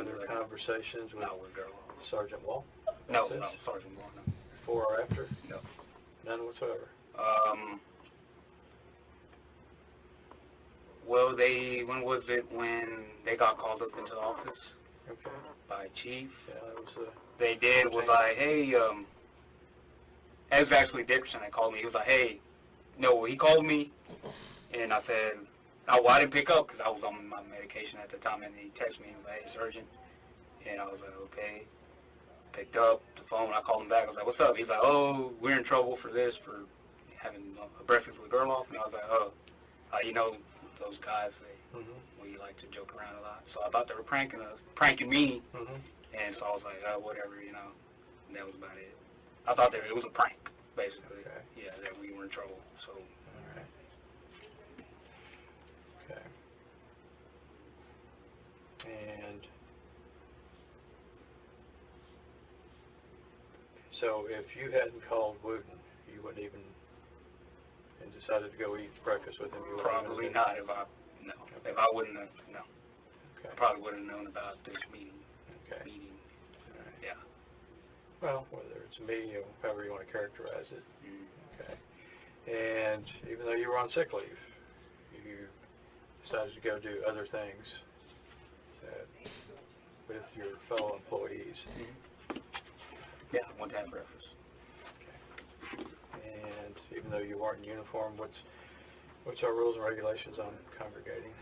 further conversations with Not with girl. Sergeant Wall? No, Since? no, Sergeant Wall, no. Before or after? No. None whatsoever? Well, when was it when they got called up into the office Okay. by chief? Yeah, that was They did was like, hey, it was actually Dickerson that called me. He was like, hey, no, he called me, and I said, well, I didn't pick up because I was on my medication at the time, and he texted me, he was like, hey, it's urgent, and I was like, okay. Picked up the phone, I called him back, I was like, what's up? He's like, oh, we're in trouble for this, for having a breakfast with Gerloff, and I was like, oh, you know, those guys, we like to joke around a lot, so I thought they were pranking me, and so I was like, whatever, you know, and that was about it. I thought it was a prank, basically. Okay. Yeah, that we were in trouble, so. All right. Okay. And so if you hadn't called Wooten, you wouldn't even, and decided to go eat breakfast with him? You wouldn't Probably even- not if I wouldn't have, no. Okay. I probably wouldn't have known about this meeting. Okay. All right. Yeah. Well, whether it's me or however you want to characterize it. Mm. Okay. And even though you were on sick leave, you decided to go do other things with your fellow employees. Yeah, I went to have breakfast. Okay. And even though you weren't in uniform, what's our rules and regulations on congregating?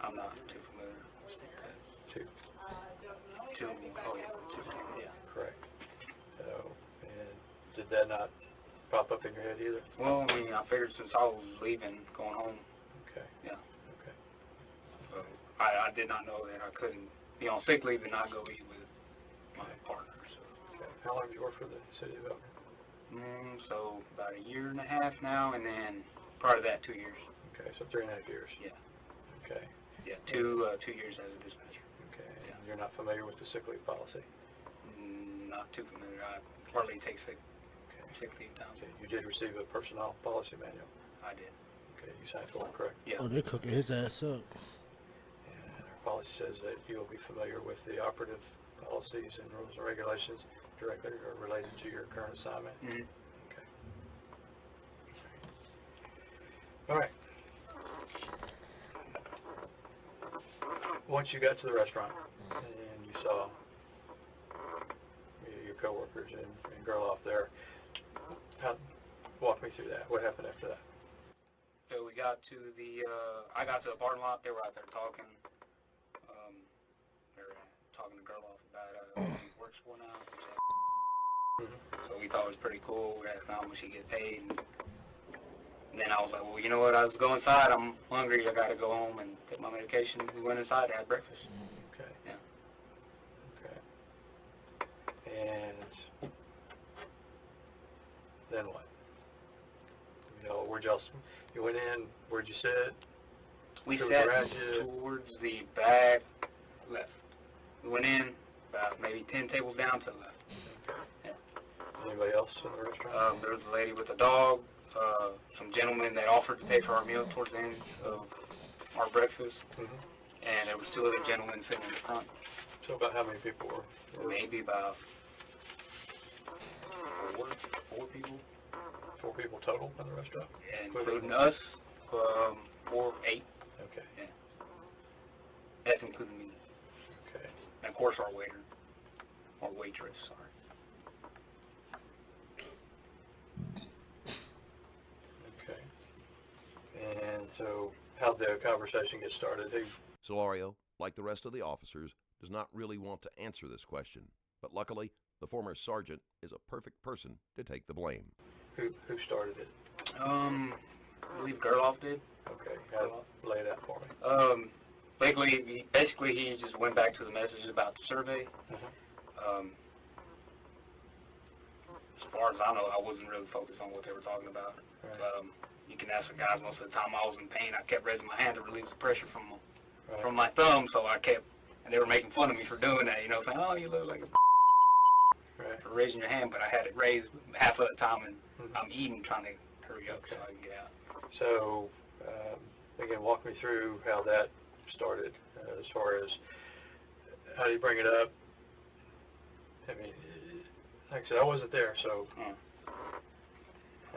I'm not too familiar. Two. Oh, yeah. Correct. So, and did that not pop up in your head either? Well, I mean, I figured since I was leaving, going home. Okay. Yeah. Okay. So I did not know that I couldn't be on sick leave and not go eat with my partner. So. Okay. How long did you work for the city of Elgin? So about a year and a half now, and then prior to that, 2 years. Okay, so 3.5 years. Yeah. Okay. Yeah, two years as a dispatcher. Okay. Yeah. And you're not familiar with the sick leave policy? Not too familiar. I hardly take sick leave down. Okay. You did receive a personnel policy manual? I did. Okay. You signed for it, correct? Yeah. Oh, they're cooking his ass up. And our policy says that you'll be familiar with the operative policies and rules and regulations directly or related to your current assignment? Mm-hmm. Okay. All right. Once you got to the restaurant and you saw your coworkers and Gerloff there, walk me through that. What happened after that? So we got to I got to the parking lot. They were out there talking. They were talking to Gerloff about what he works for now. So we thought it was pretty cool. We asked how much he get paid. And then I was like, well, you know what? I was going inside. I'm hungry. I got to go home and take my medication. We went inside and had breakfast. Okay. Yeah. Okay. And then what? You know, you went in, where'd you sit? We To the sat garage, towards the back left. We went in about maybe 10 tables down to the left. Yeah. Anybody else in the restaurant? There was a lady with a dog, some gentlemen that offered to pay for our meal towards the end of our breakfast, and there was 2 other gentlemen sitting in the front. So about how many people were? Maybe about four people. 4 people total in the restaurant? Including us, 8. Okay. Yeah. That's including me. Okay. And of course our waiter, or waitress, sorry. Okay. And so how'd the conversation get started? Solorio, like the rest of the officers, does not really want to answer this question, but luckily, the former sergeant is a perfect person to take the blame. Who started it? I believe Gerloff did. Okay. Lay it out for me. Basically, he just went back to the message about the survey. As far as I know, I wasn't really focused on what they were talking about. Right. You can ask the guys, most of the time I was in pain. I kept raising my hand to relieve the pressure from Right. my thumb, so and they were making fun of me for doing that, you know, saying, oh, you look like a Right. for raising your hand, but I had it raised half of the time, and I'm eating, trying to hurry up so I can get out. So, again, walk me through how that started as far as how do you bring it up? I mean, like I said, I wasn't there, so Hmm.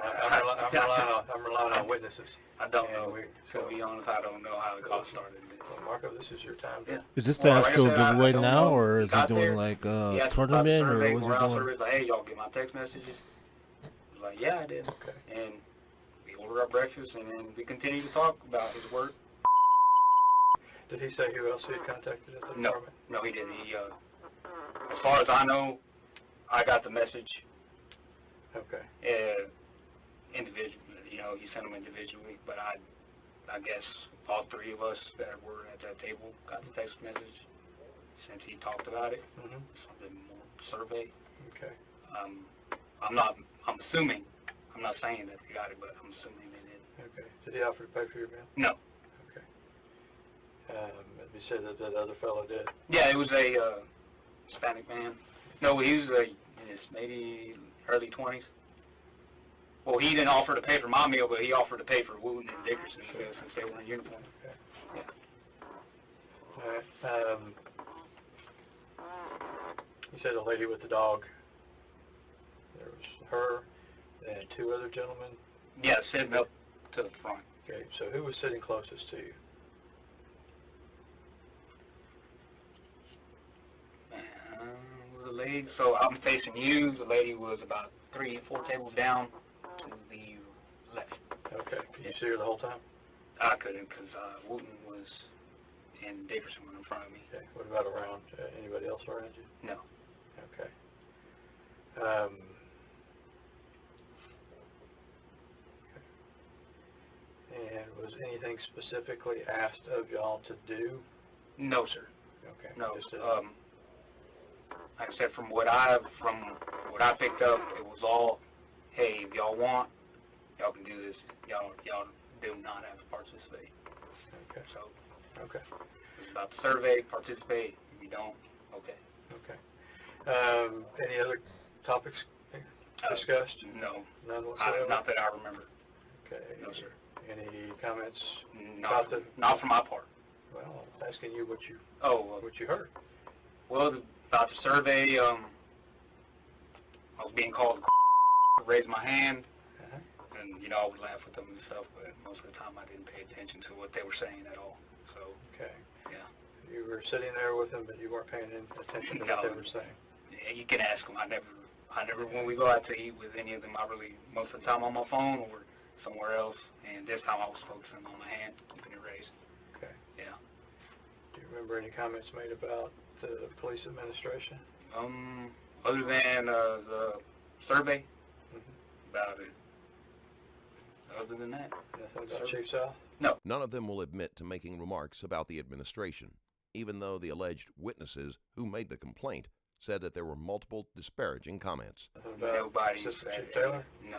I'm relying on witnesses. I don't And know. so, To be honest, I don't know how it got started. well, Marco, this is your time to, Yeah. Is this Well, the like I actual said, I giveaway don't now, know. or He is he got doing there, like he a asked tournament, about the or survey, what's he morale doing? surveys, like, hey, y'all get my text messages? I was like, yeah, I did. okay. And we ordered our breakfast, and then we continued to talk about his work. Did he say who else he had contacted at the No, department? no, he didn't. He, as far as I know, I got the message Okay. individually. You know, he sent them individually, but I guess all three of us that were at that table got the text message since he talked about it. Mm-hmm. Something more survey. Okay. I'm assuming, I'm not saying that they got it, but I'm assuming they did. Okay. Did he offer to pay for your meal? No. Okay. You said that the other fellow did. Yeah, it was a Hispanic man. No, he was in his maybe early 20s. Well, he didn't offer to pay for my meal, but he offered to pay for Wooten and Dickerson because since they were in uniform. Okay. Yeah. All right. You said the lady with the dog. There was her and two other gentlemen. Yeah, sitting up to the front. Okay. So who was sitting closest to you? The lady, so I'm facing you. The lady was about 3-4 tables down to the left. Okay. Could you see her the whole time? I couldn't because Wooten was and Dickerson were in front of me. Okay. What about around? Anybody else around you? No. Okay. And was anything specifically asked of y'all to do? No, sir. Okay. No. Just, Like I said, from what I picked up, it was all, hey, if y'all want, y'all can do this. Y'all do not have to participate. okay. So Okay. it's about the survey, participate. If you don't, okay. Okay. Any other topics discussed? No, None whatsoever? not that I remember. Okay. No, sir. Any comments? Not for my part. Well, I'm asking you what you Oh, heard. well, about the survey, I was being called to raise my hand, Uh-huh. and, you know, I would laugh with them and stuff, but most of the time I didn't pay attention to what they were saying at all. So, Okay. yeah. You were sitting there with them, but you weren't paying any attention to what No. they were saying. Yeah, you can ask them. I never, when we go out to eat with any of them, most of the time on my phone or somewhere else, and this time I was focusing on my hand, keeping it raised. Okay. Yeah. Do you remember any comments made about the police administration? Other than the survey, about it. Other than that, Nothing about Chief South? None of them will admit to making remarks about the administration, even though the alleged witnesses who made the complaint said that there were multiple disparaging comments. Nothing about nobody Assistant said Chief Taylor? no.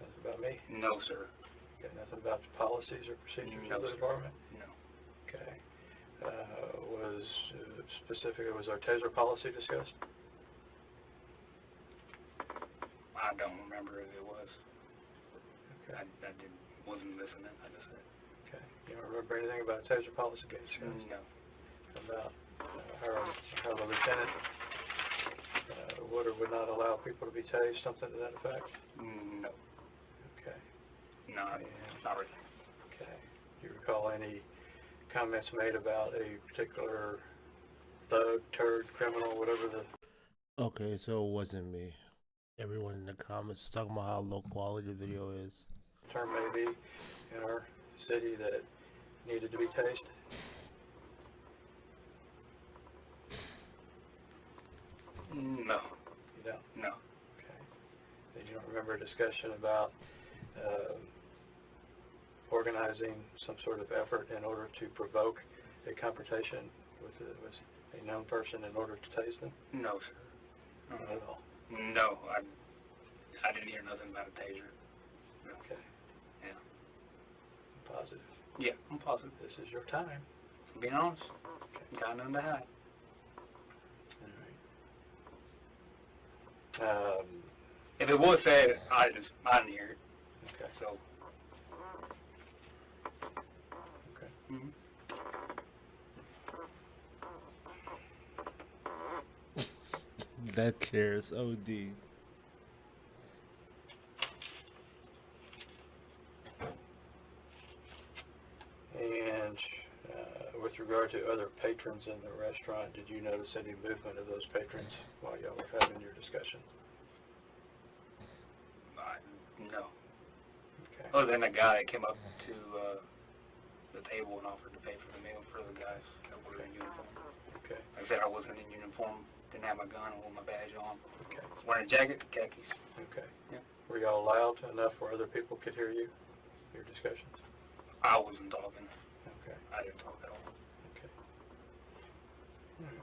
Nothing about me? No, sir. Okay. Nothing about the policies or procedures No, of the sir. department? No. Okay. Was our taser policy discussed? I don't remember if it was. Okay. I wasn't listening. I just said Okay. You don't remember anything about a taser policy being discussed? no. About how the lieutenant would or would not allow people to be tased, something to that effect? No. Okay. No, not really. Okay. Do you recall any comments made about a particular thug, turd, criminal, whatever the... Okay, so it wasn't me. Everyone in the comments is talking about how low quality the video is. term may be in our city that needed to be tased? No. You don't? No. Okay. And you don't remember a discussion about organizing some sort of effort in order to provoke a confrontation with a known person in order to tase them? No, sir. Not at all. No, I didn't hear nothing about a taser. No. Okay. Yeah. Positive. Yeah, I'm positive. This is your time. I'm being honest. Got nothing to hide. All right. If it was said, I didn't hear it. Okay. So, Okay. mhm. That chair is OD. And with regard to other patrons in the restaurant, did you notice any movement of those patrons while y'all were having your discussion? No. Okay. Other than the guy that came up to the table and offered to pay for the meal for the guys that were in uniform. Okay. Like I said, I wasn't in uniform, didn't have my gun or my badge on. Okay. Wearing a jacket, khakis. Okay. Yeah. Were y'all loud enough where other people could hear you, your discussions? I wasn't talking. Okay. I didn't talk at all. Okay. All right.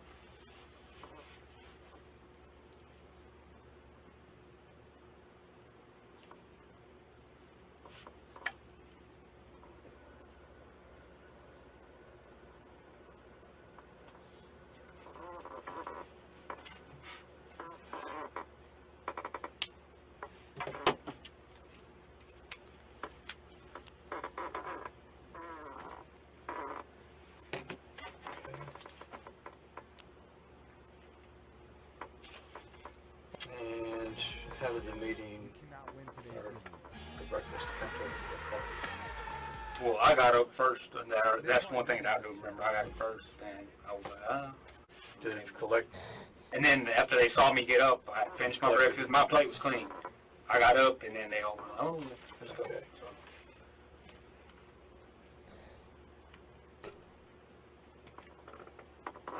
And having the meeting or the breakfast come to a Well, I got up first, and that's one thing that I do remember. I got up first, and I was like, to collect. And then after they saw me get up, I finished my breakfast. My plate was clean. I got up, and then they all went, oh, let's go. Okay. So,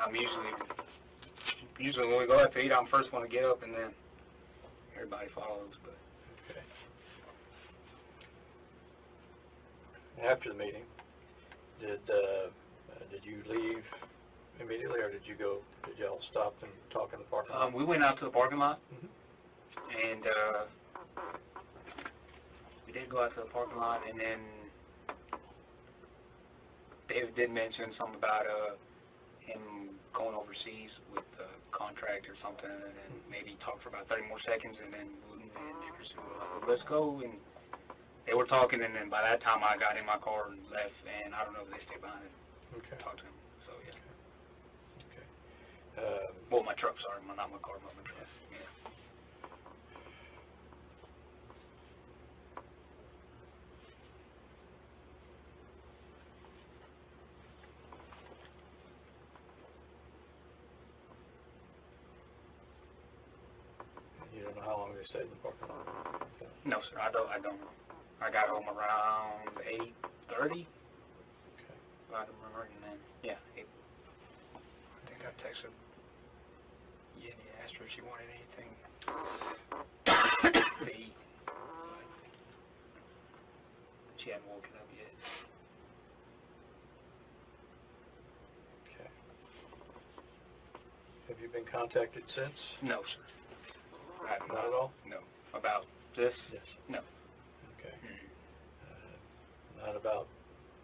I'm usually when we go out to eat, I'm the first one to get up, and then everybody follows. But Okay. After the meeting, did you leave immediately, or did y'all stop and talk in the parking lot? we went out to the parking lot, Mhm. and we did go out to the parking lot, and then David did mention something about him going overseas with a contract or something, and then maybe talk for about 30 more seconds, and then Nickerson was like, well, let's go, and they were talking, and then by that time I got in my car and left, and I don't know if they stayed behind and Okay. talked to him, so yeah. Okay. Well, my truck, sorry, not my car, but my truck, yeah. You don't know how long they stayed in the parking lot? Okay. No, sir, I don't know. I got home around 8:30, Okay. if I remember, and then, yeah, I think I texted Yenny, asked her if she wanted anything to eat. But she hadn't woken up yet. Okay. Have you been contacted since? No, sir. I have Not at all? No. About this? Yes. No. Okay. Not about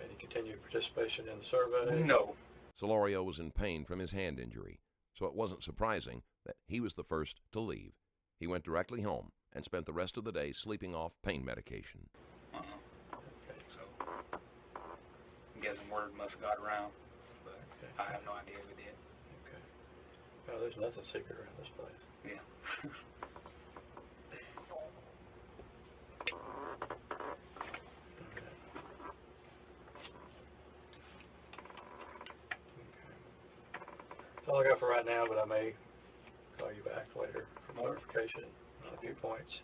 any continued participation in the survey? No. Solorio was in pain from his hand injury, so it wasn't surprising that he was the first to leave. He went directly home and spent the rest of the day sleeping off pain medication. Okay. So, I'm guessing word must have got around, but I have no idea if it did. Okay. Well, there's nothing secret around this place. Yeah. That's all I got for right now, but I may call you back later for clarification on a few points.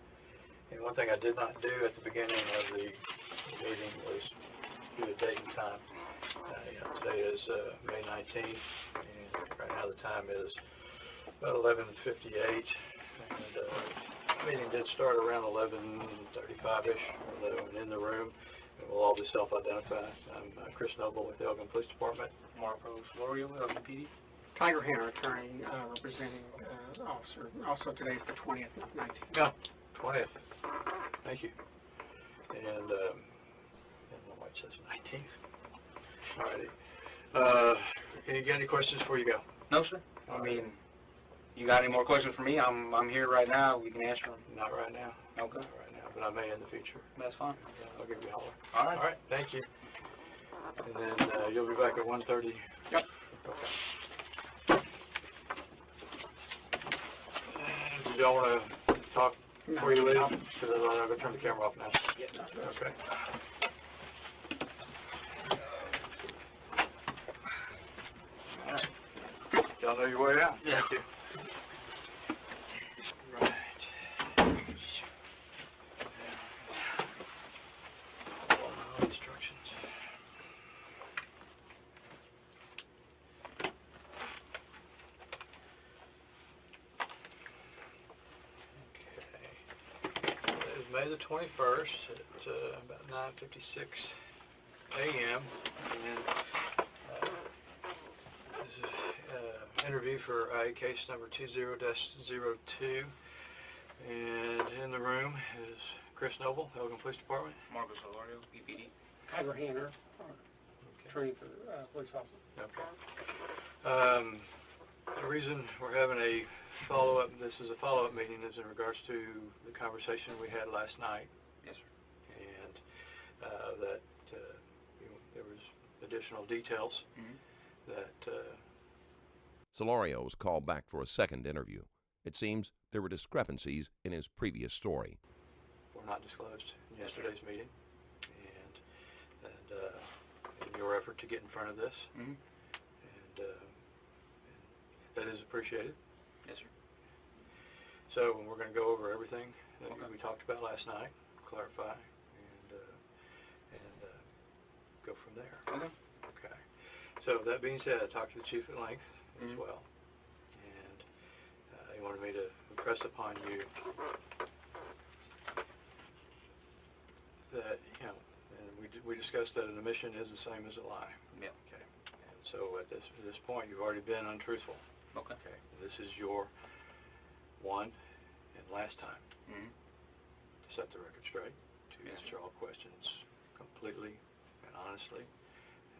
And one thing I did not do at the beginning of the meeting was do a date and time. Today is May 19th, and right now the time is about 11:58, and the meeting did start around 11:35-ish, although in the room, and we'll all be self-identify. I'm Chris Noble with the Elgin Police Department. Marco Florio, LGPD. Tiger Hunter attorney representing officer. Also today's the 20th, not 19th. No, 20th. Thank you. And I don't know why it says 19th. Alrighty. You got any questions before you go? No, sir. I mean, you got any more questions for me? I'm here right now. We can answer them. Not right now. Okay. Not right now, but I may in the future. That's fine. I'll give you a holler. All right. All right, thank you. And then you'll be back at 1:30? Yep. Okay. y'all want to talk before you leave? No. Because I'm going to turn the camera off now. Okay. All right. Y'all know your way out? Yeah. Thank you. Right. Follow my instructions. Okay. It is May the 21st at about 9:56 a.m. And this is interview for IA case number 20-02. And in the room is Chris Noble, Elgin Police Department. Marcus Solorio, PPD. Kyler Hanner, Okay. training for police officer. Okay. The reason we're having a follow-up, this is a follow-up meeting, is in regards to the conversation we had last night. Yes, sir. And that there was additional details that Solorio was called back for a second interview. It seems there were discrepancies in his previous story. were not disclosed in yesterday's meeting. And in your effort to get in front of this. Mhm. And that is appreciated. Yes, sir. So we're going to go over everything that Okay. we talked about last night, clarify, and go from there. Okay. Okay. So that being said, I talked to the chief at length as Mhm. well, and he wanted me to impress upon you that, you know, and we discussed that an omission is the same as a lie. Yeah. Okay. And so at this point, you've already been untruthful. Okay. Okay. This is your one and last time Mhm. to set the record straight, to Yes, answer all questions completely and honestly,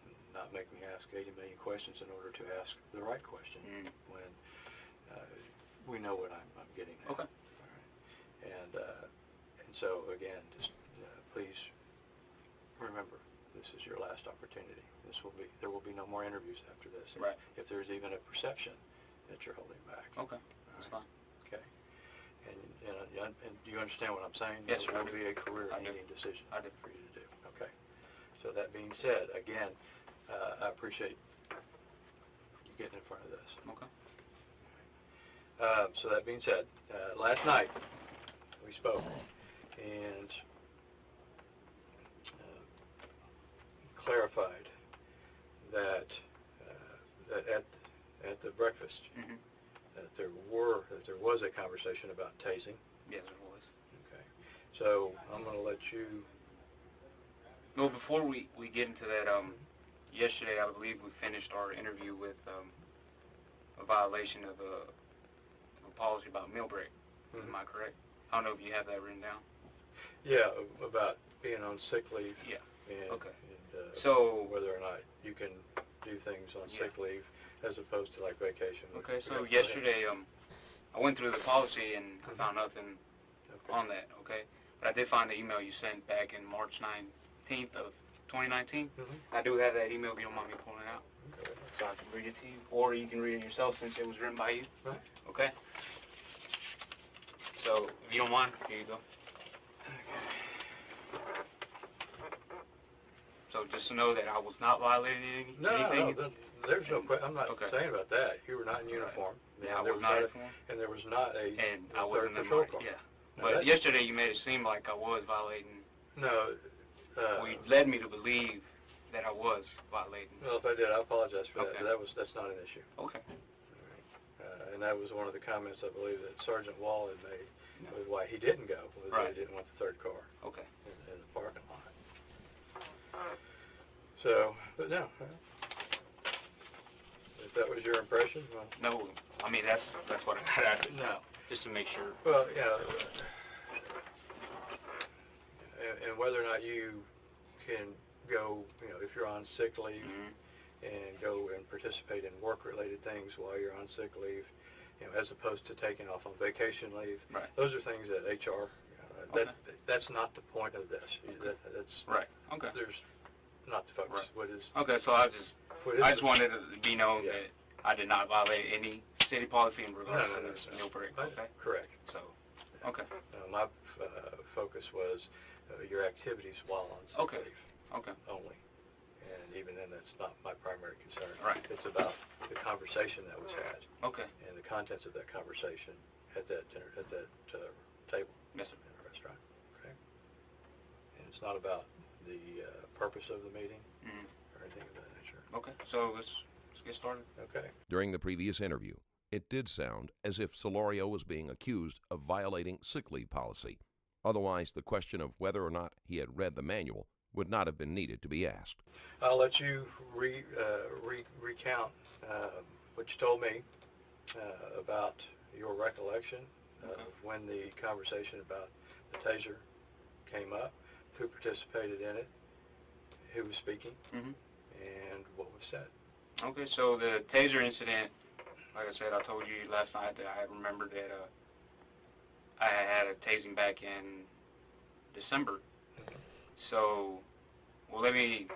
and not make me ask 80 million questions in order to ask the right question Mhm. when we know what I'm getting at. Okay. All right. And so again, just please remember, this is your last opportunity. There will be no more interviews after this. Right. If there's even a perception that you're holding back. Okay. All That's right. fine. Okay. And do you understand what I'm saying? Yes, sir, I It will do. be a I do. career-ending decision I do. for you to do. Okay. So that being said, again, I appreciate you getting in front of this. Okay. So that being said, last night we spoke and clarified that at the breakfast Mhm. that there was a conversation about tasing. Yes, it was. Okay. So I'm going to let you. Well, before we get into that, yesterday I believe we finished our interview with a violation of a policy about meal break. Am I correct? I don't know if you have that written down. Yeah, about being on sick leave. Yeah. And, Okay. And, So- whether or not you can do things on Yeah. sick leave as opposed to like vacation. Okay, so yesterday I went through the policy and I found nothing Okay. on that, okay? But I did find the email you sent back in March 19th of 2019. Mhm. I do have that email if you don't mind me pulling it out. Okay. So I can read it to you, or you can read it yourself since it was written by you. Right. Okay? So, if you don't mind, here you go. So just to know that I was not violating anything. No, there's no question. I'm not Okay. saying about that. You were not in uniform. Yeah, I There was not a- informed. And there was not a And I third wasn't in patrol my, car. yeah. Now But that- yesterday you made it seem like I was violating, No. or you led me to believe that I was violating. Well, if I did, I apologize for that. Okay. But that's not an issue. Okay. And that was one of the comments I believe that Sergeant Wall had made, No. was why he didn't go, was that Right. he didn't want the third car Okay. in the parking lot. So, but no. If that was your impression, well, No, I mean, that's what I got out of it. no. Just to make sure. Well, yeah. And whether or not you can go, if you're on sick leave Mhm. and go and participate in work-related things while you're on sick leave, as opposed to taking off on vacation leave. Right. Those are things that HR, that's not the point of this. That's, Right. Okay. there's not the focus. Right. What is, Okay, so I just what is wanted to be known Yeah. that I did not violate any city policy and regardless No, no, of this no. no break. I- Okay. Correct. So, okay. My focus was your activities while on sick Okay. leave Okay. only. And even then, that's not my primary concern. Right. It's about the conversation that was had Okay. and the contents of that conversation at that dinner, at that table Yes, sir. in the restaurant. Okay? And it's not about the purpose of the meeting Mhm. or anything of that nature. Okay. So let's get started. Okay. During the previous interview, it did sound as if Solorio was being accused of violating sick leave policy. Otherwise, the question of whether or not he had read the manual would not have been needed to be asked. I'll let you recount what you told me about your recollection of when the conversation about the taser came up, who participated in it, who was speaking, Mhm. and what was said. Okay. So the taser incident, like I said, I told you last night that I remembered that I had a tasing back in December. So, well, let me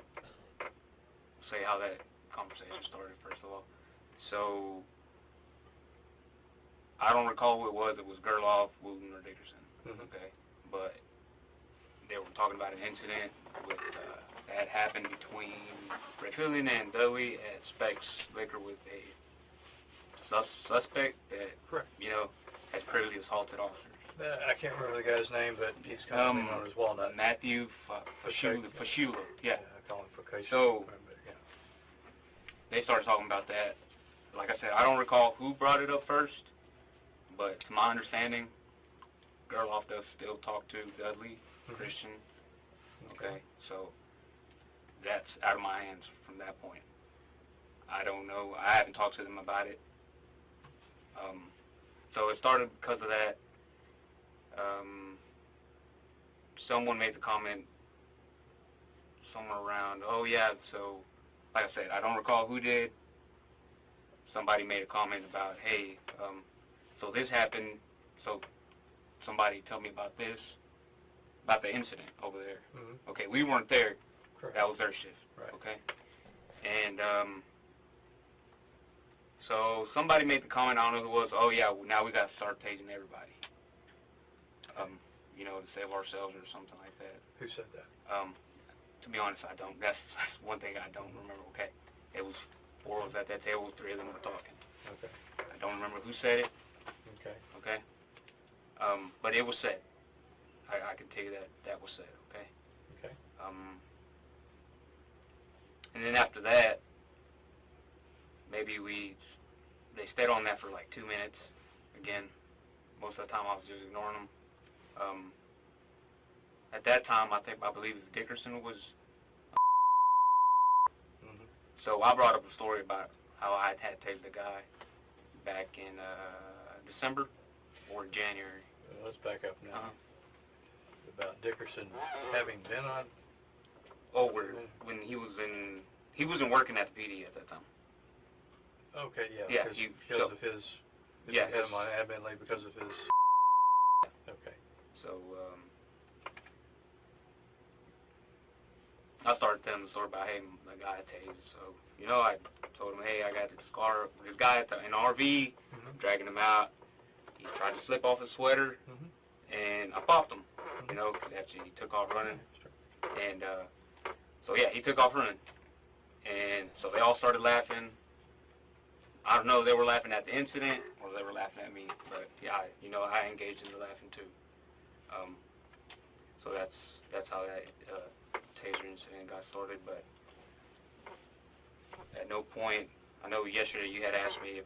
say how that conversation started, first of all. So, I don't recall who it was. It was Gerloff, Wooten, or Dickerson. Mhm. Okay. But they were talking about an incident with, that happened between Ray Fillion and Dudley at Specs Liquor with a suspect that, Correct. you know, has previously assaulted officers. I can't remember the guy's name, but he's commonly known as Walnut. Matthew Fashula. Yeah. I call him Focaccia. So- but yeah. They started talking about that. Like I said, I don't recall who brought it up first, but to my understanding, Gerloff does still talk to Dudley, Mhm. Christian. Okay, so that's out of my hands from that point. I don't know. I haven't talked to them about it. So it started because of that. Someone made the comment somewhere around, oh yeah, so, like I said, I don't recall who did. Somebody made a comment about, hey, so this happened, so somebody tell me about this, about the incident over there. Mhm. Okay, we weren't there. Correct. That was their shift. Right. Okay? And, so somebody made the comment, I don't know who it was, oh yeah, well, now we got to start tasing everybody. You know, to save ourselves or something like that. Who said that? To be honest, I don't. That's one thing I don't remember. Okay, it was 4 of us at that table, 3 of them were talking. Okay. I don't remember who said it. Okay. Okay, but it was said. I can tell you that was said. Okay. Okay. And then after that, maybe they stayed on that for like 2 minutes. Again, most of the time I was just ignoring them. At that time, I believe Dickerson was. Mhm. So I brought up a story about how I had tased the guy back in December or January. Let's back up now. Uh-huh. About Dickerson having been on. When he wasn't working at the PD at that time. Okay, yeah. Yeah, Because of his. Yeah, He had him his- on admin leave because of his. Okay. So I started telling the story about, hey, my guy tased. So, you know, I told him, hey, I got this car, this guy in the RV, Mhm. dragging him out. He tried to slip off his sweater, Mhm. and I popped him, you know, after he took off running. And so, yeah, he took off running. And so they all started laughing. I don't know if they were laughing at the incident or they were laughing at me, but, yeah, I engaged in the laughing, too. So that's how that taser incident got started, but at no point, I know yesterday you had asked me if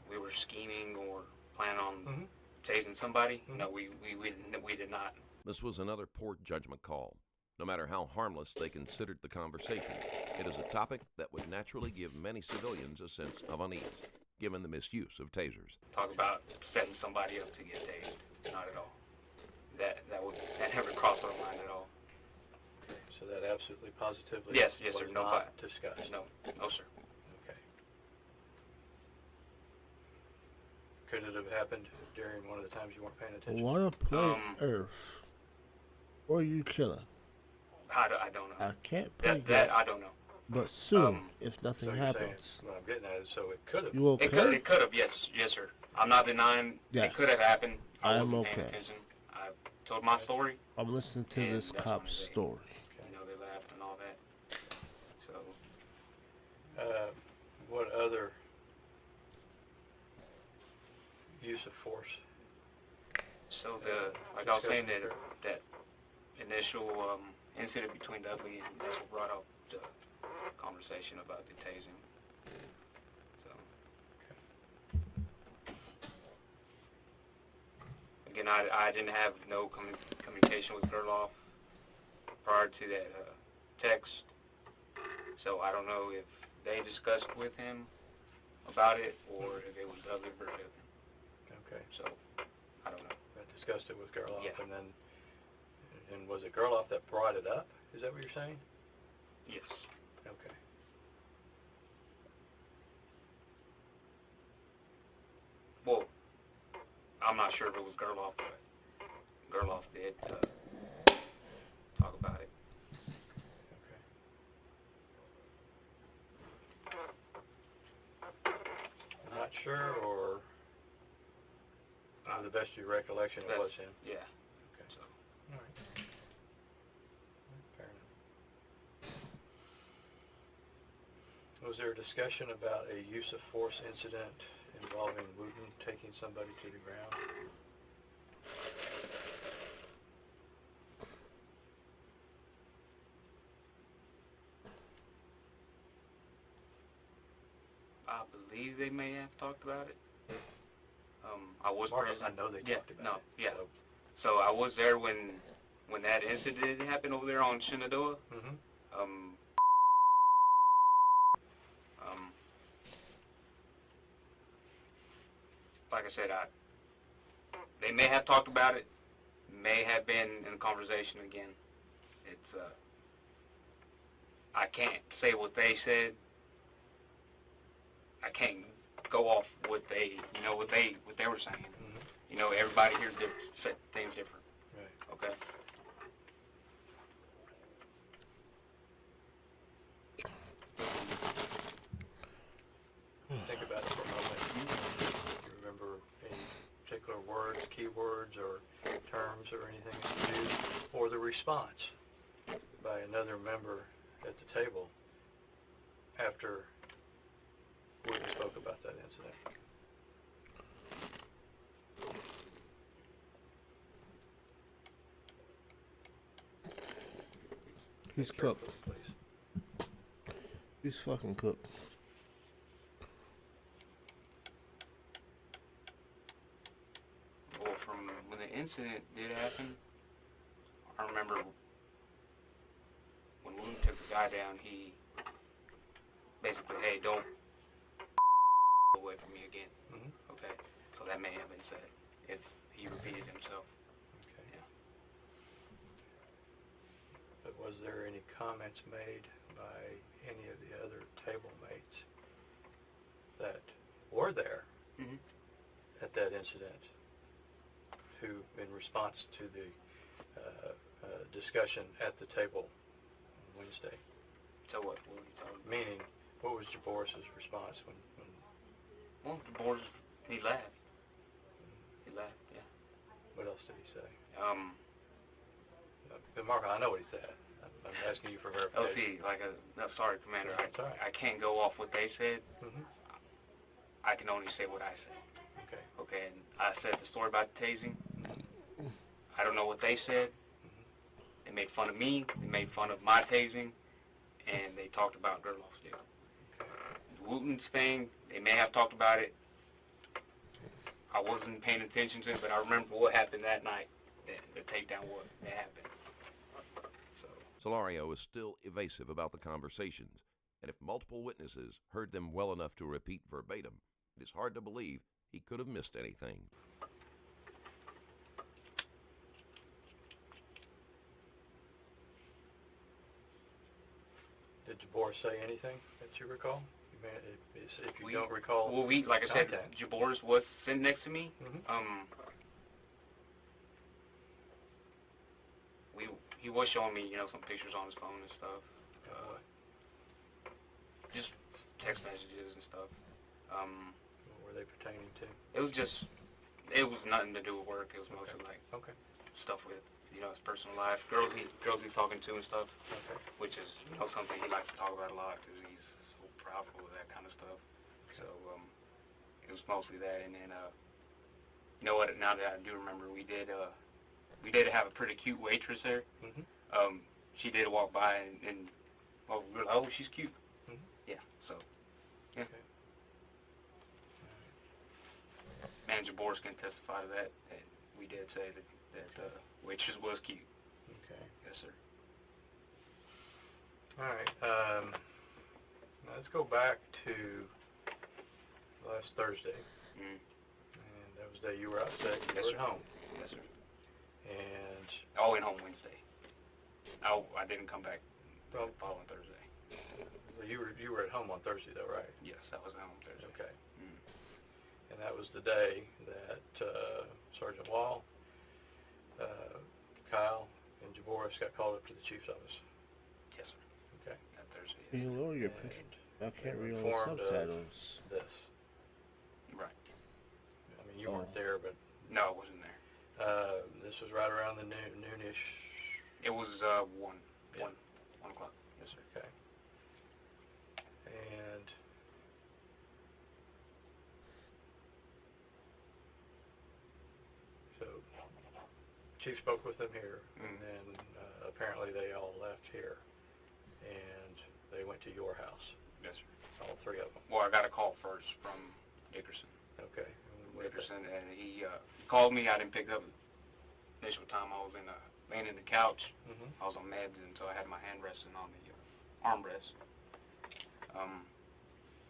we were scheming or planning on Mhm. tasing somebody. Mhm. No, we did not. This was another poor judgment call. No matter how harmless they considered the conversation, it is a topic that would naturally give many civilians a sense of unease, given the misuse of tasers. Talk about setting somebody up to get tased. Not at all. That never crossed our mind at all. So that absolutely positively Yes, sir, was no not fight. discussed. No, sir. Okay. Could it have happened during one of the times you weren't paying attention? What a planet Earth. Or you killing? I don't know. I can't play That I don't know. But soon, if So nothing you're saying, happens, what I'm getting at is, so it could have. you okay? It could have, yes, sir. I'm not denying it could have Yes. happened. I I am wasn't paying okay. attention. I told my story. I'm listening to And this that's when cop's they- story. You know, they laughed and all that. So, What other use of force? like I was saying, that initial incident between Dudley and that's what brought up the conversation about the tasing. So, again, I didn't have no communication with Gerloff prior to that text, so I don't know if they discussed with him about it or if it was Dudley versus him. Okay, So, I don't know. I discussed it with Gerloff, Yeah. and was it Gerloff that brought it up? Is that what you're saying? Yes. Okay. Well, I'm not sure if it was Gerloff, but Gerloff did talk about it. Okay. I'm not sure, or to the best of your recollection, it was him? Yeah. Okay. So, All right. Fair enough. Was there a discussion about a use of force incident involving Wooten taking somebody to the ground? I believe they may have talked about it. I was Mark, present. I know they Yeah, talked about no, it. yeah. So I was there when that incident happened over there on Shenandoah. Mm-hmm. Like I said, they may have talked about it, may have been in conversation again. It's I can't say what they said. I can't go off what they, what they were saying. Mm-hmm. You know, everybody hears things different. Right. Okay. Think about it for a moment. Do you remember any particular words, keywords, or terms, or anything that you used, or the response by another member at the table after Wooten spoke about that incident? He's Carefully, cooked. please. He's fucking cooked. Well, from when the incident did happen, I remember when Wooten took the guy down, he basically, hey, don't away from me again. Mhm. Okay? So that may have been said if he repeated himself. Okay. Yeah. But was there any comments made by any of the other table mates that were there Mhm. at that incident, who, in response to the discussion at the table on Wednesday? So what were you talking about? Meaning, what was Jaboris's response when Well, the board, he laughed. He laughed, yeah. what else did he say? But Marco, I know what he said. I'm asking you for verification. LC, no, sorry, Commander, That's all right. I can't go off what they said. Mm-hmm. I can only say what I said. Okay. Okay, and I said the story about the tasing. I don't know what they said. They made fun of me. They made fun of my tasing, and they talked about Gerloff's deal. The Wooten's thing, they may have talked about it. I wasn't paying attention to it, but I remember what happened that night. The takedown, what that happened. So, Solario is still evasive about the conversations, and if multiple witnesses heard them well enough to repeat verbatim, it is hard to believe he could have missed anything. Did Jabor say anything that you recall? If you We- don't recall, well, like I said, contact. Jaboris was sitting next to me. Mhm. He was showing me, some pictures on his phone and stuff. Uh, just text messages and stuff. What were they pertaining to? It was nothing to do with work. It was mostly like Okay, stuff with, his personal life, girls he's talking to and stuff, okay. which is, something he likes to talk about a lot because he's so proudful of that kind of stuff. So, it was mostly that. And then, you know what, now that I do remember, we did have a pretty cute waitress there. Mm-hmm. She did walk by and well, we were like, oh, she's cute. Mhm. Yeah, so, yeah. Okay. Manager Boris can testify to that, and we did say that waitress was cute. Okay. Yes, sir. All right. Now let's go back to last Thursday. Mm. And that was the day you were out sick. You Yes, were sir. at home. Yes, sir. And I went home Wednesday. I didn't come back the Well- following Thursday. you were at home on Thursday, though, right? Yes, I was at home Thursday. Okay. Mm. And that was the day that Sergeant Wall, Kyle, and Jaboris got called up to the chief's office. Yes, sir. Okay. That Thursday. Can you lower your And picture? I can't were read all the informed of subtitles. this. Right. I mean, you weren't there, but No, I wasn't there. this was right around the noonish. It was 1 Yeah. 1 o'clock. Yes, sir. Okay. And so Chief spoke with them here, and then apparently they all left here, and they went to your house, Yes, sir. all three of them. Well, I got a call first from Dickerson. Okay. Dickerson, and he called me. I didn't pick up initial time. I was laying in the couch. Mm-hmm. I was on meds, and so I had my hand resting on the armrest.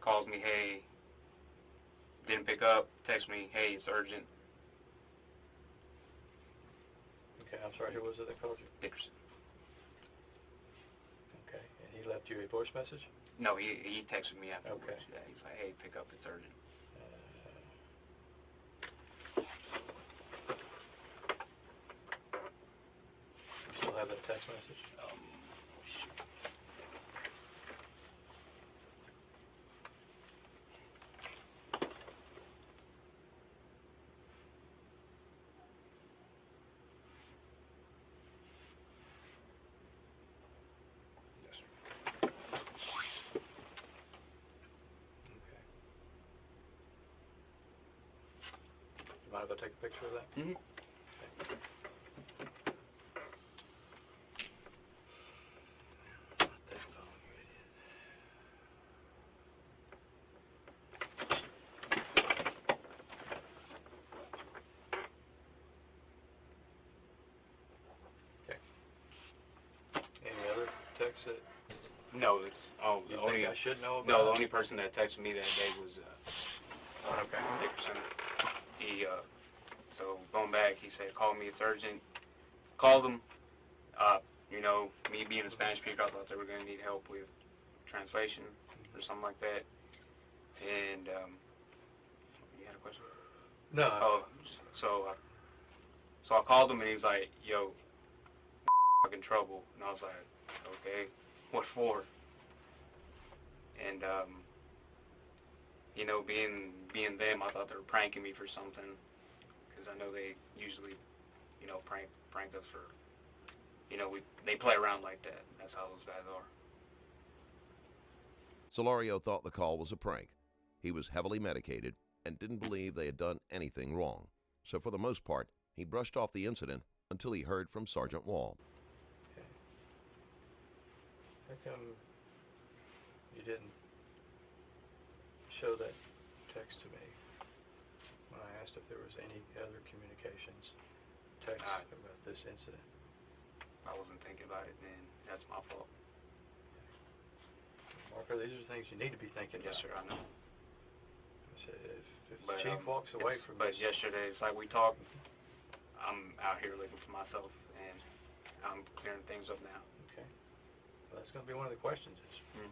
Calls me, hey, didn't pick up, text me, hey, it's urgent. Okay, I'm sorry, who was it that called you? Dickerson. Okay, and he left you a voice message? No, he texted me afterwards. Okay. Yeah, he's like, hey, pick up, it's urgent. You still have that text message? Yes, sir. Okay. Do you mind if I take a picture of that? Mm-hmm. Okay. Any other texts that No, it's, you the only, think I should know about? no, the only person that texted me that day was, Okay. Dickerson. He, so going back, he said, call me, it's urgent. Called him. Me being a Spanish speaker, I thought they were going to need help with translation or something like that. And, you had a question? No. Oh, so I called him and he's like, yo, in trouble. And I was like, okay, what for? And, being them, I thought they were pranking me for something, because I know they usually, prank us for, they play around like that. That's how those guys are. Solorio thought the call was a prank. He was heavily medicated and didn't believe they had done anything wrong. So for the most part, he brushed off the incident until he heard from Sergeant Wall. Okay. How come you didn't show that text to me when I asked if there was any other communications, text about this incident? I wasn't thinking about it then. That's my fault. Marco, these are things you need to be thinking about. Yes, sir, I know. I said, if the But, chief walks away from But this, yesterday, it's like we talked, I'm out here looking for myself, and I'm clearing things up now. okay, well, that's going to be one of the questions is, Mhm.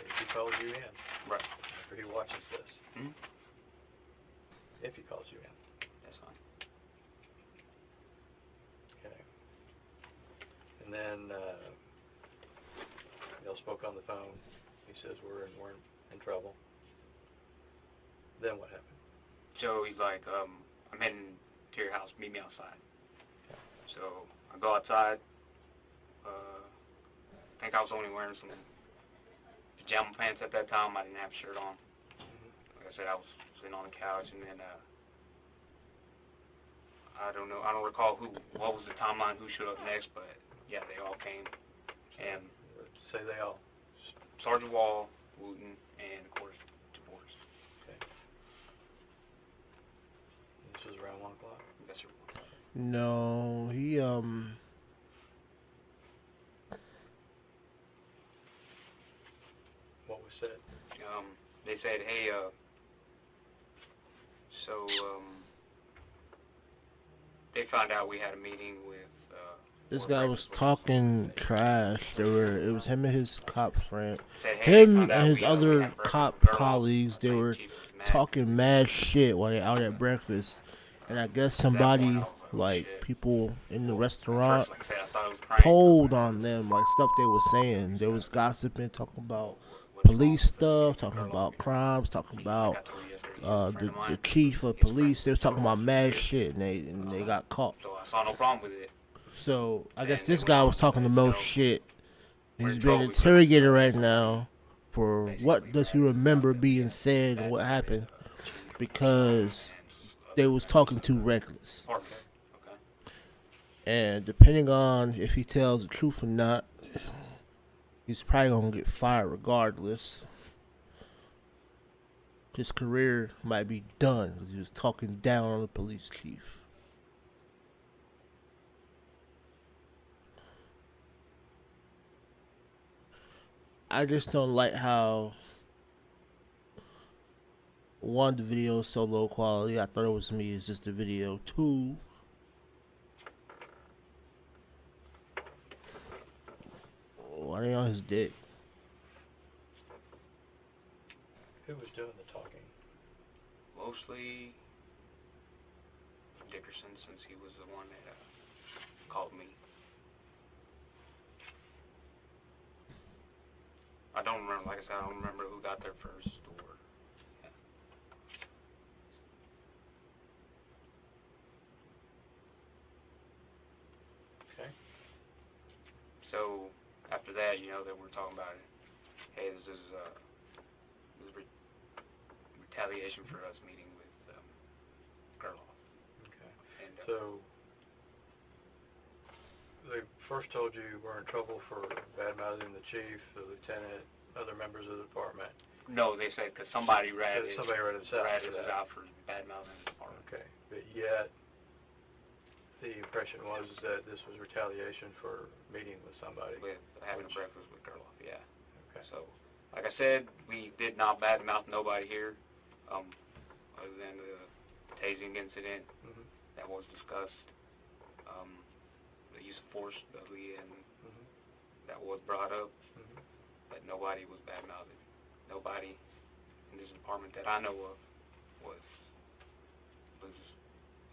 if he calls you in, Right. after he watches this, Mhm. if he calls you in, That's fine. okay. And then, y'all spoke on the phone. He he says we're in trouble. Then what happened? So he's like, I'm heading to your house, meet me outside. So I go outside, I think I was only wearing some pajama pants at that time, I didn't have a shirt on. Like I said, I was sitting on the couch, and then, I don't recall what was the timeline, who showed up next, but yeah, they all came, and Say they all. Sergeant Wall, Wooten, and of course, DeVores. This was around 1 o'clock. Yes, sir. No, he What was said? They said, hey, they found out we had a meeting with, this or guy was breakfast with- talking trash. It was him and his cop friend, said, hey, they him found out and his we other had breakfast cop with Gerloff. colleagues. They I think were Chief was mad. talking mad shit while they out at breakfast, and I guess somebody, like shit. people in the Well, restaurant, first, like I said, I thought it was prank. told on them, like stuff they were saying. There was gossiping, talking about What's police wrong? stuff, talking about crimes, talking about Like I told you yesterday, he's a friend the of mine. chief of police. They was talking about mad shit, and they got caught. So I saw no problem with it. So I guess And they this went guy on was to talking the say, most no, shit. we're He's in being trouble. interrogated right now for what does he remember being said and what happened, because they was talking too reckless. Okay. And depending on if he tells the truth or not, he's probably gonna get fired regardless. His career might be done because he was talking down on the police chief. I just don't like how one, the video is so low quality. I thought it was me. It's just a video. Two, why they on his dick? Who was doing the talking? Mostly Dickerson, since he was the one that called me. I don't remember, like I said, I don't remember who got there first or... Yeah. Okay. So, after that, you know, that we're talking about it. Hey, this is retaliation for us meeting with Gerloff. Okay. And, So, they first told you were in trouble for bad-mouthing the chief, the lieutenant, other members of the department. no, they said because somebody ratted Somebody ratted us out for that. for bad-mouthing the department. Okay, but yet, the impression was that this was retaliation for meeting with somebody. With having a breakfast with Gerloff, yeah. Okay. So, like I said, we did not badmouth nobody here, other than the tasing incident Mhm. that was discussed, the use of force, Dudley, and Mhm. that was brought up, Mhm. but nobody was badmouthed. Nobody in this department that I know of was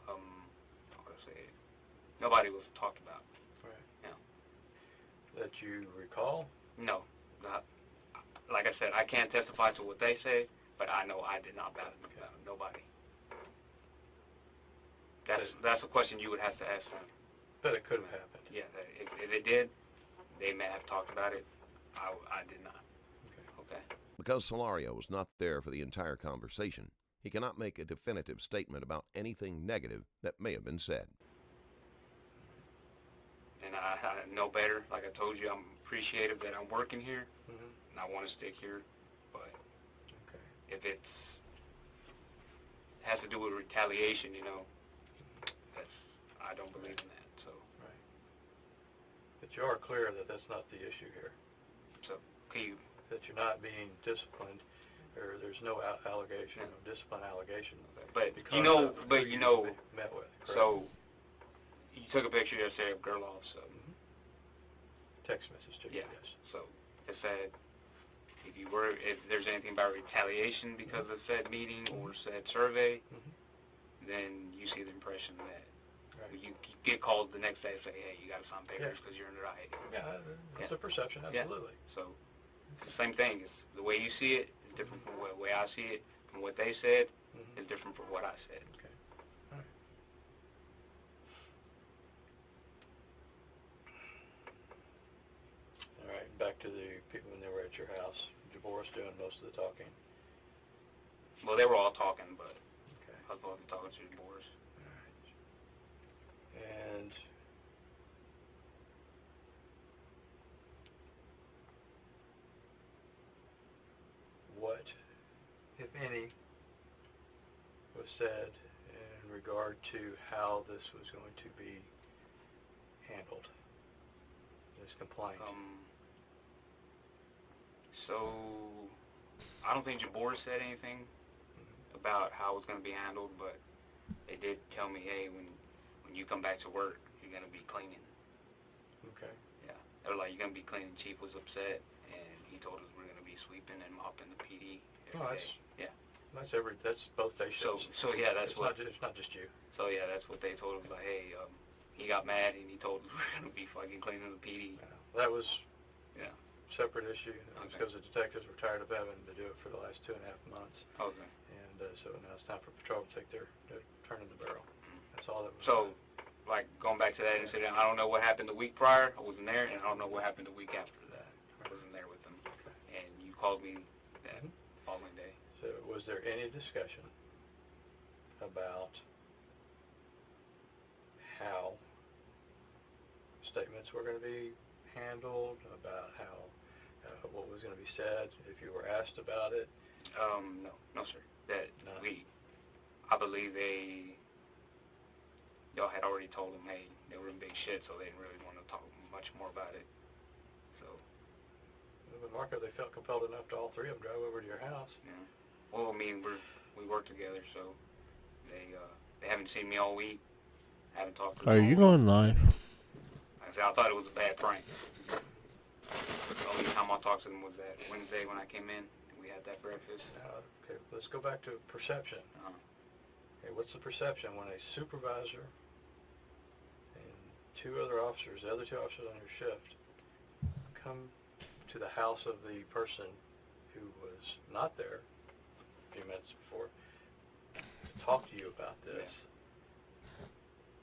how would I say it? Nobody was talked about. Right. Yeah. That you recall? No, not. Like I said, I can't testify to what they say, but I know I did not badmouth nobody. That's a question you would have to ask them. But it could have happened. Yeah, if it did, they may have talked about it. I did not. Okay. Because Solario was not there for the entire conversation, he cannot make a definitive statement about anything negative that may have been said. And I know better. Like I told you, I'm appreciative that I'm working here, Mhm. and I want to stick here. But Okay. if it has to do with retaliation, you know, I don't believe in that. So, Right. But you are clear that that's not the issue here, can you? that you're not being disciplined, or there's no allegation, no discipline allegation. But because you know, of who but you know, met with, correct? so you took a picture yesterday of Gerloff's. Text message to you, Yeah. yes. So it said if there's anything about retaliation because of said meeting or said survey, then you see the impression that Right. you get called the next day and say, hey, you got to sign papers because you're under IAD. Yeah, that's a perception, Yeah. absolutely. So it's the same thing. the way you see it is different from the way I see it. From what they said Mhm. is different from what I said. Okay. All right. All right, back to the people when they were at your house. DeBoer's doing most of the talking. Well, they were all talking, but Okay. I was mostly talking to the boys. All right. And what, if any, was said in regard to how this was going to be handled, this complaint? So I don't think Jabor said anything about how it's going to be handled, but they did tell me, hey, when you come back to work, you're going to be cleaning. Okay. Yeah. They're like, you're going to be cleaning. Chief was upset, and he told us we're going to be sweeping and mopping the PD every Oh, day. Yeah. That's both stations. So yeah, that's what. It's not just you. So yeah, that's what they told us. Like, hey, he got mad and he told us we're gonna be fucking cleaning the PD. That was Yeah. separate issue. It was Okay. because the detectives were tired of having to do it for the last 2.5 months. Okay. And so now it's time for patrol to take their turn in the barrel. That's all that was. So, like, going back to that incident, I don't know what happened the week prior. I wasn't there, and I don't know what happened the week after that. I wasn't there with them. And you called me that following day. So was there any discussion about how statements were going to be handled, about how what was going to be said if you were asked about it? No, sir. That No. I believe y'all had already told them, hey, they were in big shit, so they didn't really want to talk much more about it. So, With Marco, they felt compelled enough to all three of them drive over to your house. yeah. Well, I mean, we work together, so they haven't seen me all week. Haven't talked to them. Are all you week. going live? Like I said, I thought it was a bad prank. The only time I talked to them was that Wednesday when I came in and we had that breakfast. Okay, let's go back to perception. Uh-huh. Okay, what's the perception when a supervisor and two other officers, the other two officers on your shift, come to the house of the person who was not there a few minutes before to talk to you about this?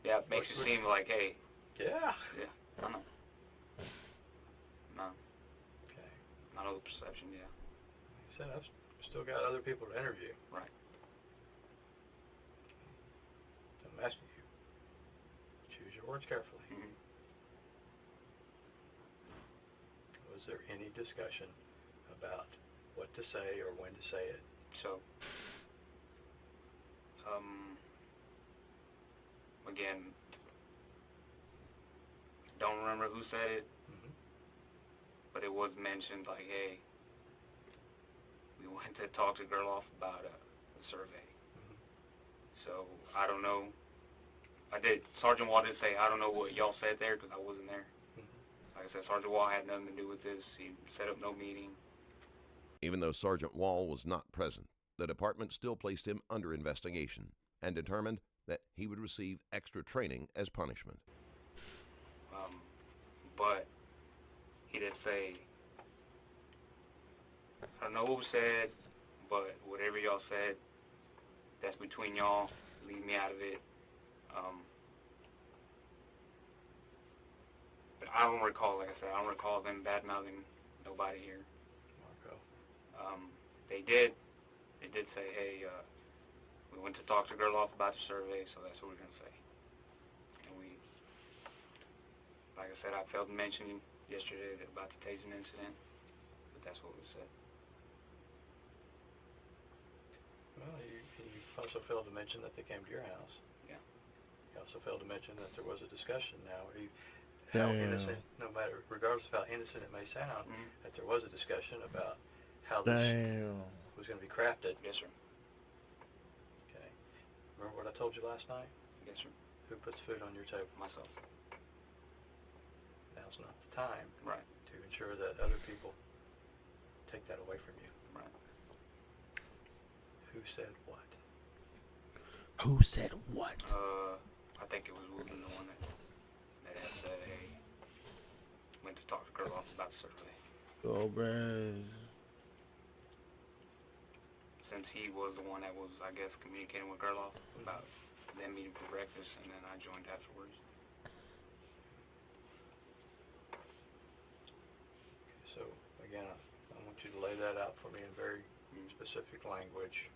Yeah, it makes it seem like, hey, Yeah. I know. No, Okay. not all the perception, yeah. Like I said, I've still got other people to interview. Right. So I'm asking you, choose your words carefully. Mhm. Was there any discussion about what to say or when to say it? So, again, don't remember who said it, Mhm. but it was mentioned like, hey, we went to talk to Gerloff about a survey. Mhm. So, I don't know. Sergeant Wall did say, I don't know what y'all said there because I wasn't there. Mhm. Like I said, Sergeant Wall had nothing to do with this. He set up no meeting. Even though Sergeant Wall was not present, the department still placed him under investigation and determined that he would receive extra training as punishment. But he did say, I don't know what was said, but whatever y'all said, that's between y'all. Leave me out of it. But I don't recall, like I said, I don't recall them bad-mouthing nobody here. Marco. They did say, hey, we went to talk to Gerloff about the survey, so that's what we're going to say. And like I said, I failed to mention yesterday about the tasing incident, but that's what was said. Well, you also failed to mention that they came to your house. Yeah. You also failed to mention that there was a discussion now. How Damn. innocent, no matter, regardless of how innocent it may sound, Mhm. that there was a discussion about how this Damn. was going to be crafted. Yes, sir. Okay. Remember what I told you last night? Yes, sir. Who puts food on your table? Myself. Now's not the time Right. to ensure that other people take that away from you. Right. Who said what? Who said what? I think it was Wooten, the one that had said, hey, went to talk to Gerloff about the survey. Oh, man. since he was the one that was, I guess, communicating with Gerloff about them meeting for breakfast, and then I joined afterwards. So, again, I want you to lay that out for me in very specific language.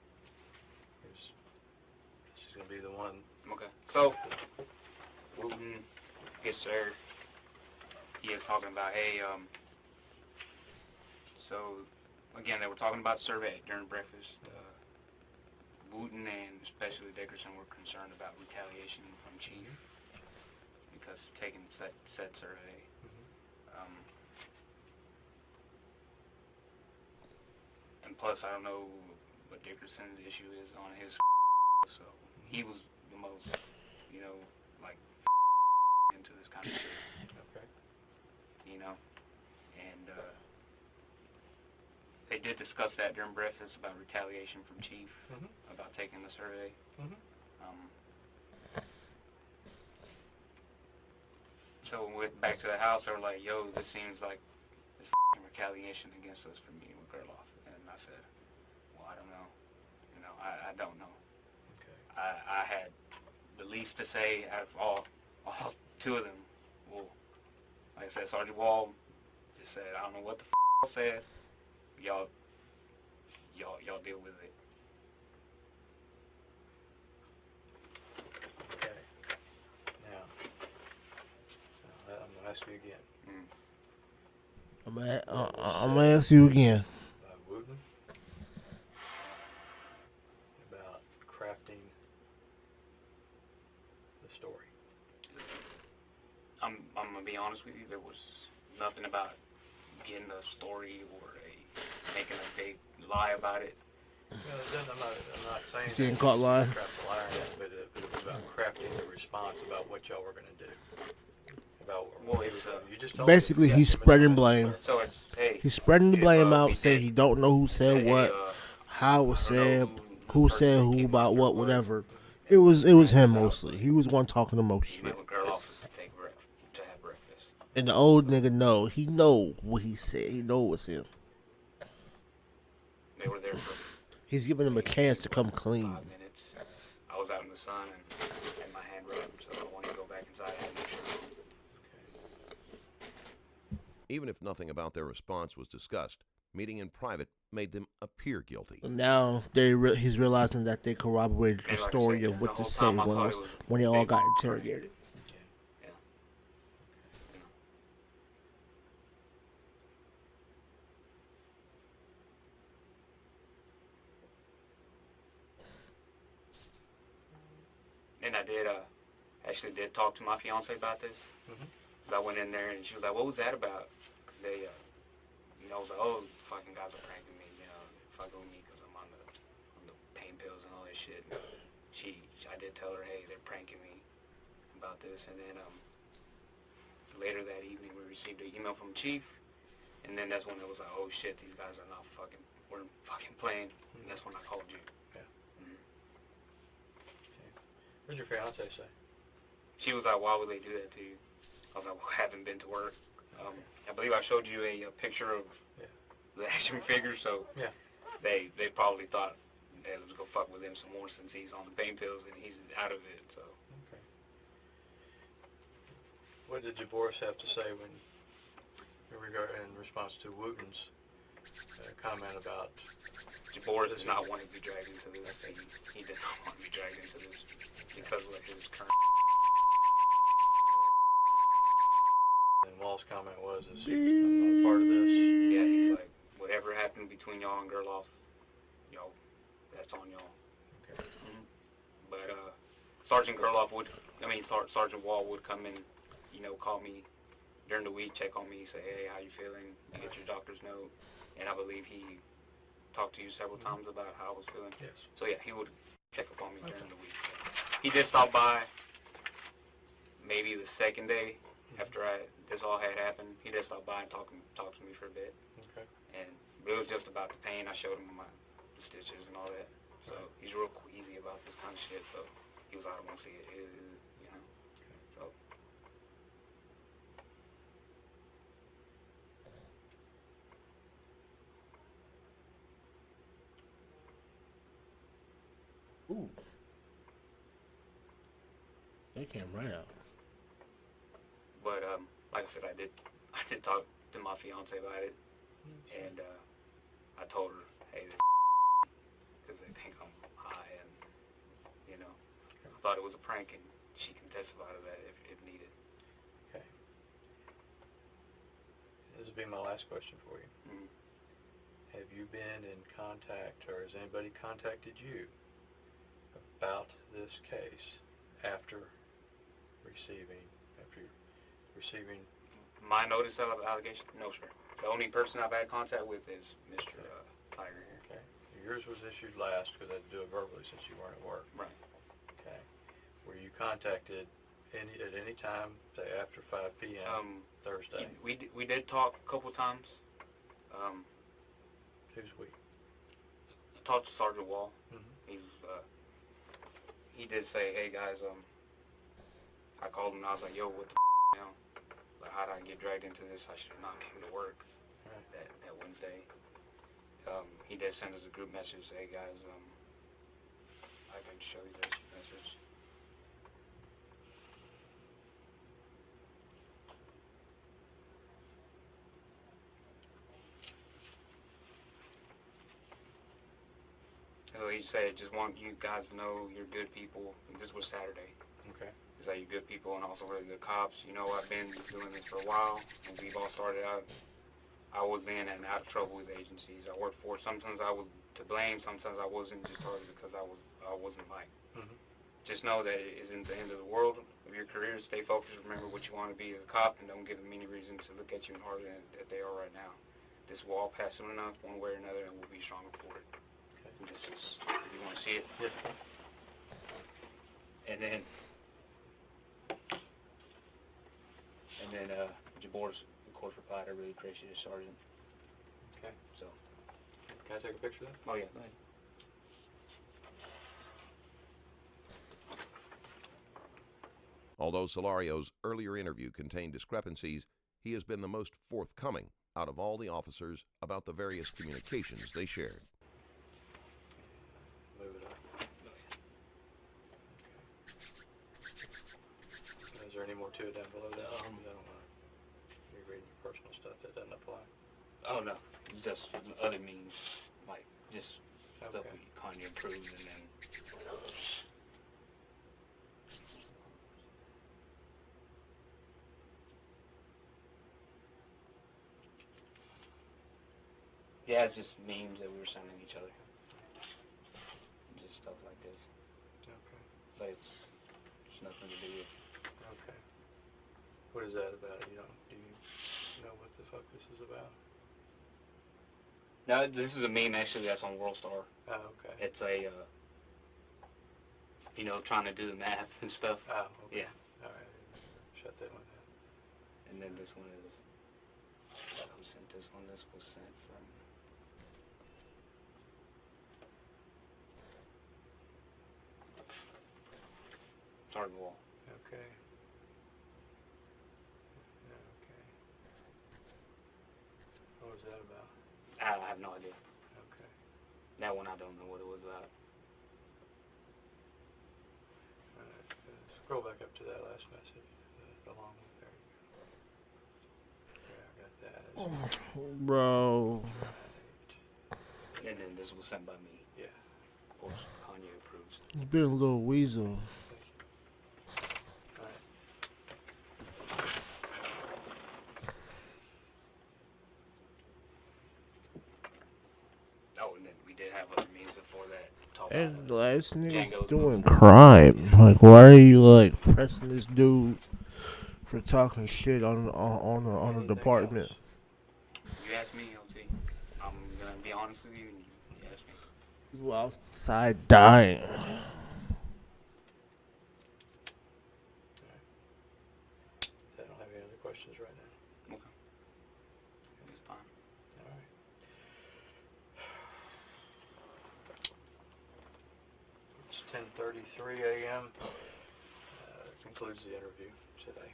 This is going to be the one. Okay. So, Wooten gets there. He is talking about, hey, so, again, they were talking about survey during breakfast. Wooten and especially Dickerson were concerned about retaliation from Chief because taking said survey. And plus, I don't know what Dickerson's issue is on his, so he was the most, like, into this kind of shit, Okay. and they did discuss that during breakfast about retaliation from Chief, about taking the survey. So when we went back to the house, they were like, yo, this seems like this retaliation against us for meeting with Gerloff. And I said, well, I don't know. I don't know. Okay. I had the least to say out of all two of them. Well, like I said, Sergeant Wall just said, I don't know what the said. Y'all deal with it. Okay. Now, I'm going to ask you again. I'm gonna ask you again. Wooten, about crafting the story. I'm gonna be honest with you. There was nothing about getting a story or making a big lie about it. I'm not saying You getting that caught lying? crap the liar yet, but it was about crafting the response about what y'all were going to do. About Well, it was, you just told Basically, me, he's spreading blame. So it's, hey, He's spreading the if, blame we out, saying did- he don't know who said hey, what, how it was I don't know said, the who person said that who came about after what, whatever. It was him mostly. He was one talking the most He shit. met with Gerloff to have breakfast. And the old nigga know. He know what he said. He know it's him. They were there for He's giving him a chance to come 5 clean. minutes. I was out in the sun and had my hand rubbed, so I wanted to go back inside and make sure. Even if nothing about their response was discussed, meeting in private made them appear guilty. Now he's realizing that they corroborated the And like I story said, of what the to whole say time I thought was it was when they all big got prank. interrogated. Yeah. And I did, actually did talk to my fiance about this. I went in there and she was like, what was that about? Cause they, I was like, oh, fucking guys are pranking me, fucking with me because I'm on the pain pills and all this shit. And I did tell her, hey, they're pranking me about this. And then, later that evening we received an email from Chief. And then that's when it was like, oh shit, these guys are not we're fucking playing. And that's when I called you. Yeah. What did your fiance say? She was like, why would they do that to you? I was like, well, I haven't been to work. I believe I showed you a picture of the action figure, so they probably thought, hey, let's go fuck with him some more since he's on the pain pills and he's out of it, so. Okay. What did Jaboris have to say in response to Wooten's comment about? Jaboris does not want to be dragged into this. He did not want to be dragged into this because of his current. And Wall's comment was, I'm not part of this. Yeah, he's like, whatever happened between y'all and Gerloff, that's on y'all. Okay. But Sergeant Wall would come in, call me during the week, check on me, say, hey, how you feeling? You get your doctor's note. And I believe he talked to you several times about how I was feeling. Yes. So yeah, he would check up on me during the week. He did stop by maybe the second day after this all had happened. He did stop by and talk to me for a bit. Okay. And it was just about the pain. I showed him the stitches and all that. So he's real easy about this kind of shit. So he was like, I want to see it. So. Ooh. They came right out. But like I said, I did talk to my fiance about it, and I told her, hey, because they think I'm high, and you know, I thought it was a prank, and she can testify to that if needed. Okay. This will be my last question for you. Mhm. Have you been in contact, or has anybody contacted you about this case after receiving My notice of allegation? No, sir. The only person I've had contact with is Mr. Tiger here. Okay. Yours was issued last because I had to do it verbally since you weren't at work. Right. Okay. Were you contacted at any time, say after 5 p.m. Thursday? We did talk a couple times. Who's we? I talked to Sergeant Wall. Mm-hmm. He did say, hey guys, I called him and I was like, yo, what the now? Like, how did I get dragged into this? I should have not came to work Right. that Wednesday. He did send us a group message, hey guys, I can show you this message. So he said, just want you guys to know you're good people. And this was Saturday. Okay. He's like, you're good people and also really good cops. You know, I've been doing this for a while, and we've all started out. I was in and out of trouble with agencies I worked for. Sometimes I was to blame, sometimes I wasn't, just targeted because I wasn't right. Mm-hmm. Just know that it isn't the end of the world of your career. Stay focused. Remember what you want to be as a cop, and don't give them any reason to look at you harder than that they are right now. This will all pass soon enough, one way or another, and we'll be stronger for it. Okay. And this is, if you want to see it. Yes. And then Jabor's, of course, replied, I really appreciate it, Sergeant. Okay. So, Can I take a picture of that? oh yeah, go ahead. Although Solario's earlier interview contained discrepancies, he has been the most forthcoming out of all the officers about the various communications they shared. Move it up. Okay. Is there any more to it down below that? I don't want to be reading your personal stuff. That doesn't apply. Oh no, just other means, like just stuff Okay. we kind of improved, and then yeah, it's just memes that we were sending each other, just stuff like this. Okay. But it's nothing to do with. Okay. What is that about? Do you know what the fuck this is about? No, this is a meme actually that's on WorldStar. Oh, okay. It's a, trying to do the math and stuff. Oh, okay. Yeah. All right. Shut that one down. And then this one is, who sent this one? This was sent from, Sergeant Wall. Okay. Okay. What was that about? I have no idea. Okay. That one I don't know what it was about. All right. Scroll back up to that last message. The long one. There you go. Yeah, I got that. Bro. And then this was sent by me. Yeah. Of course, Kanye approves. It's been a little weasel. All right. Oh, and then we did have other memes before that. Talk And about this nigga's Django's doing crime. Like, why are you like pressing this dude for talking shit on a Anything department? else? You asked me, LT. I'm gonna be honest with you. And you asked me. You outside dying. I don't have any other questions right now. Okay. It's fine. All right. It's 10:33 a.m. Concludes the interview today.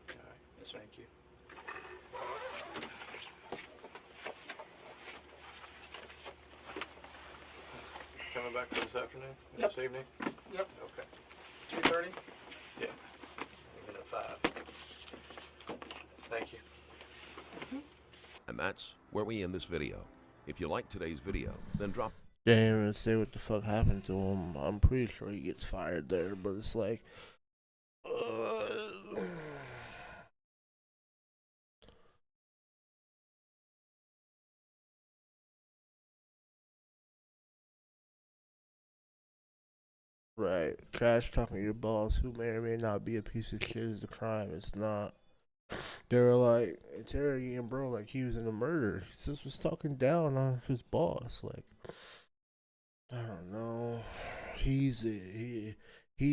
All right. Yes, sir. Thank you. coming back this afternoon, Yep. this evening? Yep. Okay. 2:30? Yeah. Even at 5. Thank you. And that's where we end this video. If you like today's video, then drop They didn't even say what the fuck happened to him. I'm pretty sure he gets fired there, but it's like, right. Trash talking to your boss, who may or may not be a piece of shit, is a crime. It's not. They were like interrogating bro like he was in a murder. He just was talking down on his boss. Like, I don't know. He's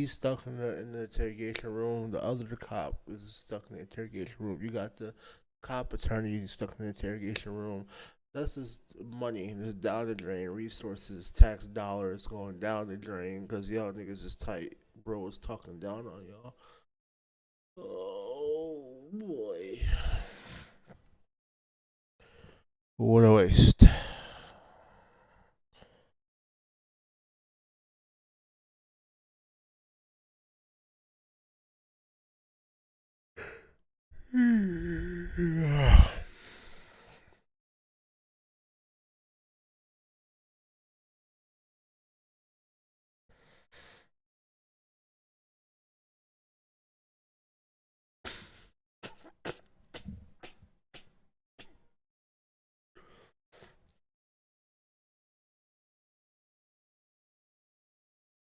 stuck in the interrogation room. The other cop is stuck in the interrogation room. You got the cop attorney stuck in the interrogation room. That's just money. It's down the drain. Resources, tax dollars going down the drain because y'all niggas is tight. Bro was talking down on y'all. Oh boy. What a waste.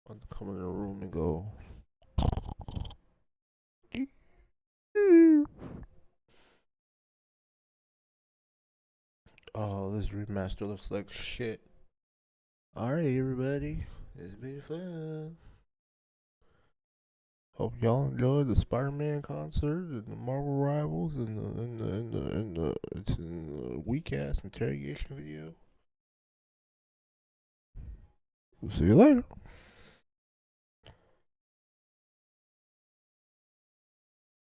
I'm come in the room and go. Oh, this remaster looks like shit. Alright, everybody. It's been fun. Hope y'all enjoyed the Spider-Man concert and the Marvel Rivals and the weak ass interrogation video. We'll see you later.